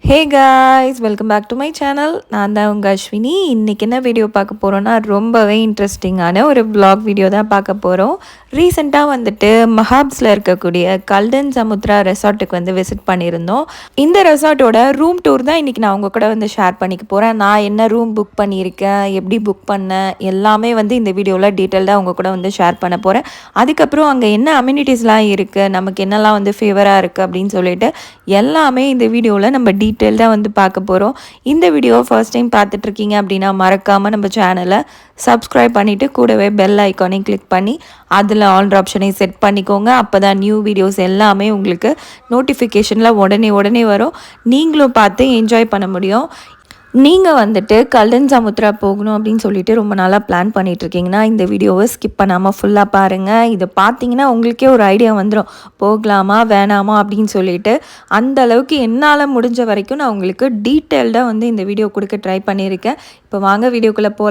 Hey guys, welcome back to my channel. நான் தான் உங்கள் அஸ்வினி. இன்றைக்கி என்ன வீடியோ பார்க்க போகிறோன்னா ரொம்பவே இன்ட்ரெஸ்டிங்கான ஒரு vlog வீடியோ தான் பார்க்க போகிறோம். ரீசெண்டாக வந்துட்டு மஹாப்ஸில் இருக்கக்கூடிய கல்டன் சமுத்ரா ரெசார்ட்டுக்கு வந்து விசிட் பண்ணியிருந்தோம். இந்த ரெசார்ட்டோட ரூம் டூர் தான் இன்றைக்கி நான் உங்கள் கூட வந்து ஷேர் பண்ணிக்க போகிறேன். நான் என்ன ரூம் புக் பண்ணியிருக்கேன், எப்படி புக் பண்ணேன், எல்லாமே வந்து இந்த வீடியோவில் டீட்டெயில்டாக உங்கள் கூட வந்து ஷேர் பண்ண போகிறேன். அதுக்கப்புறம் அங்கே என்ன அம்யூனிட்டிஸ்லாம் இருக்குது, நமக்கு என்னெல்லாம் வந்து ஃபேவராக இருக்குது அப்படின்னு சொல்லிட்டு எல்லாமே இந்த வீடியோவில் நம்ம டீட்டெயில்டாக வந்து பார்க்க போகிறோம். இந்த வீடியோவை ஃபர்ஸ்ட் டைம் பார்த்துட்ருக்கீங்க அப்படின்னா மறக்காமல் நம்ம சேனலை சப்ஸ்கிரைப் பண்ணிவிட்டு கூடவே பெல் ஐக்கானையும் கிளிக் பண்ணி அதில் ஆல் ஆப்ஷனையும் செட் பண்ணிக்கோங்க. அப்போ தான் நியூ வீடியோஸ் எல்லாமே உங்களுக்கு நோட்டிஃபிகேஷனில் உடனே வரும். நீங்களும் பார்த்து என்ஜாய் பண்ண முடியும். நீங்கள் வந்துட்டு கல்டன் சமுத்ரா போகணும் அப்படின்னு சொல்லிட்டு ரொம்ப நாளாக பிளான் பண்ணிகிட்ருக்கீங்கன்னா இந்த வீடியோவை ஸ்கிப் பண்ணாமல் ஃபுல்லாக பாருங்கள். இதை பார்த்தீங்கன்னா உங்களுக்கே ஒரு ஐடியா வந்துடும், போகலாமா வேணாமா அப்படின்னு சொல்லிட்டு. அந்த அளவுக்கு என்னால் முடிஞ்ச வரைக்கும் நான் உங்களுக்கு டீட்டெயில்டாக வந்து இந்த வீடியோ கொடுக்க ட்ரை பண்ணியிருக்கேன். இப்போ வாங்க வீடியோக்குள்ளே போகலாம்.